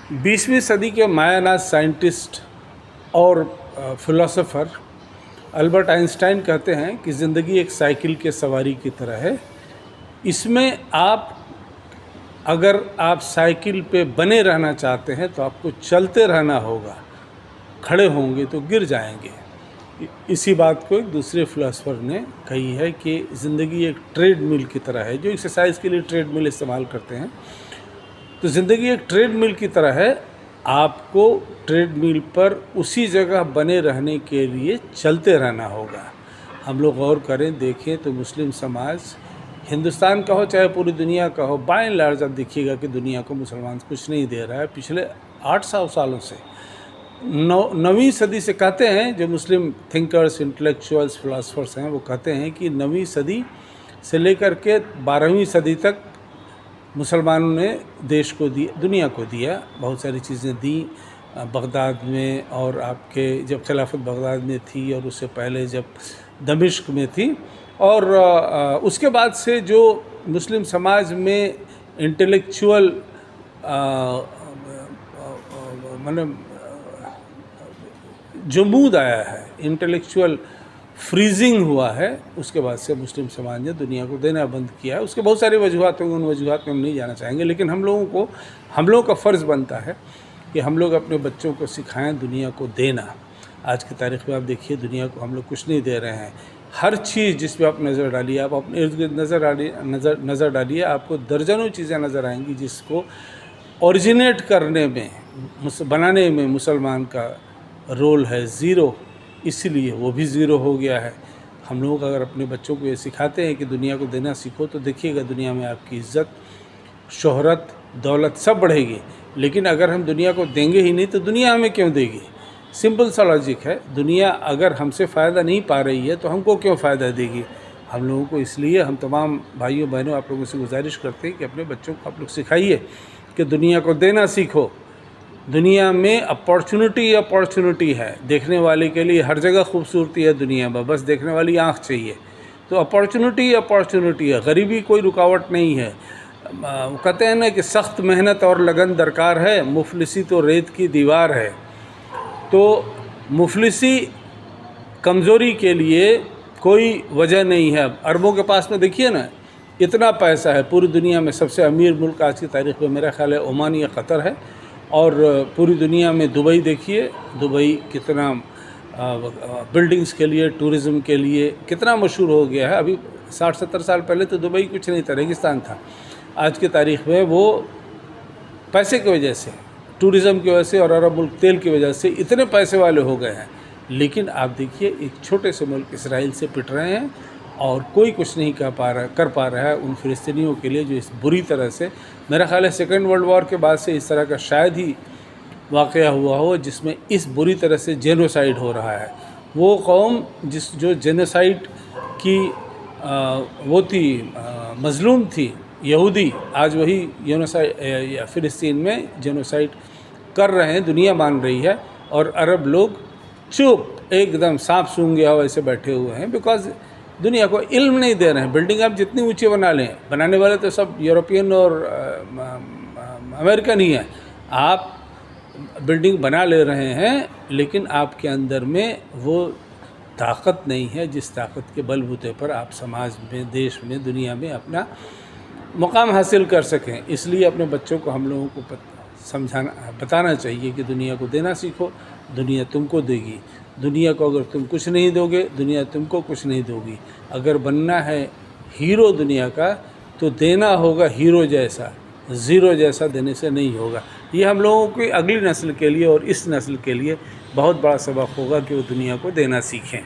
20ویں صدی کے مایہ ناز سائنٹسٹ اور فلاسفر البرٹ آئنسٹائن کہتے ہیں کہ زندگی ایک سائیکل کے سواری کی طرح ہے. اس میں اگر آپ سائیکل پہ بنے رہنا چاہتے ہیں تو آپ کو چلتے رہنا ہوگا. کھڑے ہوں گے تو گر جائیں گے. اسی بات کو ایک دوسرے فلاسفر نے کہی ہے کہ زندگی ایک ٹریڈ مل کی طرح ہے. جو ایکسرسائز کے لیے ٹریڈ مل استعمال کرتے ہیں، تو زندگی ایک ٹریڈ مل کی طرح ہے. آپ کو ٹریڈ مل پر اسی جگہ بنے رہنے کے لیے چلتے رہنا ہوگا. ہم لوگ غور کریں، دیکھیں تو مسلم سماج، ہندوستان کا ہو چاہے پوری دنیا کا ہو، بائی اینڈ لارج آپ دیکھیے گا کہ دنیا کو مسلمان کچھ نہیں دے رہا ہے. پچھلے 800 سالوں سے 9ویں صدی سے کہتے ہیں، جو مسلم تھنکرز، انٹلیکچوئلز، فلاسفرز ہیں، وہ کہتے ہیں کہ 9ویں صدی سے لے کر کے 12ویں صدی تک مسلمانوں نے دیش کو دیا، دنیا کو دیا، بہت ساری چیزیں دیں. بغداد میں، اور آپ کے جب خلافت بغداد میں تھی، اور اس سے پہلے جب دمشق میں تھی، اور اس کے بعد سے جو مسلم سماج میں انٹلیکچوئل جمود آیا ہے، انٹلیکچوئل فریزنگ ہوا ہے، اس کے بعد سے مسلم سماج نے دنیا کو دینا بند کیا ہے. اس کے بہت ساری وجوہات ہیں، ان وجوہات میں ہم نہیں جانا چاہیں گے، لیکن ہم لوگوں کا فرض بنتا ہے کہ ہم لوگ اپنے بچوں کو سکھائیں دنیا کو دینا. آج کی تاریخ میں آپ دیکھیے، دنیا کو ہم لوگ کچھ نہیں دے رہے ہیں. ہر چیز جس پہ آپ نظر ڈالیے، آپ اپنے ارد گرد نظر ڈالیے، آپ کو درجنوں چیزیں نظر آئیں گی جس کو اوریجنیٹ کرنے میں، بنانے میں مسلمان کا رول ہے زیرو. اس لیے وہ بھی زیرو ہو گیا ہے. ہم لوگ اگر اپنے بچوں کو یہ سکھاتے ہیں کہ دنیا کو دینا سیکھو، تو دیکھیے گا دنیا میں آپ کی عزت، شہرت، دولت سب بڑھے گی. لیکن اگر ہم دنیا کو دیں گے ہی نہیں تو دنیا ہمیں کیوں دے گی؟ سمپل سا لاجک ہے. دنیا اگر ہم سے فائدہ نہیں پا رہی ہے تو ہم کو کیوں فائدہ دے گی؟ ہم لوگوں کو اس لیے، ہم تمام بھائیوں بہنوں آپ لوگوں سے گزارش کرتے ہیں کہ اپنے بچوں کو آپ لوگ سکھائیے کہ دنیا کو دینا سیکھو. دنیا میں اپارچونٹی ہے. دیکھنے والے کے لیے ہر جگہ خوبصورتی ہے دنیا میں، بس دیکھنے والی آنکھ چاہیے. تو اپارچونٹی ہے. غریبی کوئی رکاوٹ نہیں ہے. وہ کہتے ہیں نا کہ سخت محنت اور لگن درکار ہے، مفلسی تو ریت کی دیوار ہے. تو مفلسی کمزوری کے لیے کوئی وجہ نہیں ہے. عربوں کے پاس میں دیکھیے نا، اتنا پیسہ ہے. پوری دنیا میں سب سے امیر ملک آج کی تاریخ میں میرا خیال ہے عمان یا قطر ہے. اور پوری دنیا میں دبئی دیکھیے، دبئی کتنا بلڈنگز کے لیے، ٹورزم کے لیے کتنا مشہور ہو گیا ہے. ابھی 60-70 سال پہلے تو دبئی کچھ نہیں تھا، ریگستان تھا. آج کی تاریخ میں وہ پیسے کی وجہ سے، ٹورزم کی وجہ سے، اور عرب ملک تیل کی وجہ سے اتنے پیسے والے ہو گئے ہیں. لیکن آپ دیکھیے ایک چھوٹے سے ملک اسرائیل سے پٹ رہے ہیں، اور کوئی کچھ نہیں کر پا رہا ہے ان فلسطینیوں کے لیے جو اس بری طرح سے، میرا خیال ہے سیکنڈ ورلڈ وار کے بعد سے اس طرح کا شاید ہی واقعہ ہوا ہو جس میں اس بری طرح سے جینوسائیڈ ہو رہا ہے. وہ قوم جو جینوسائیڈ کی وہ تھی، مظلوم تھی، یہودی، آج وہی فلسطین میں جینوسائیڈ کر رہے ہیں، دنیا مان رہی ہے. اور عرب لوگ چپ ایک دم سانپ سونگ گیا ویسے بیٹھے ہوئے ہیں، بیکاز دنیا کو علم نہیں دے رہے ہیں. بلڈنگ آپ جتنی اونچی بنا لیں، بنانے والے تو سب یورپین اور امریکن ہی ہیں. آپ بلڈنگ بنا لے رہے ہیں، لیکن آپ کے اندر میں وہ طاقت نہیں ہے جس طاقت کے بل بوتے پر آپ سماج میں، دیش میں، دنیا میں اپنا مقام حاصل کر سکیں. اس لیے اپنے بچوں کو ہم لوگوں کو بتانا چاہیے کہ دنیا کو دینا سیکھو. دنیا تم کو دے گی. دنیا کو اگر تم کچھ نہیں دو گے، دنیا تم کو کچھ نہیں دو گی. اگر بننا ہے ہیرو دنیا کا، تو دینا ہوگا ہیرو جیسا، زیرو جیسا دینے سے نہیں ہوگا. یہ ہم لوگوں کی اگلی نسل کے لیے اور اس نسل کے لیے بہت بڑا سبق ہوگا کہ وہ دنیا کو دینا سیکھیں.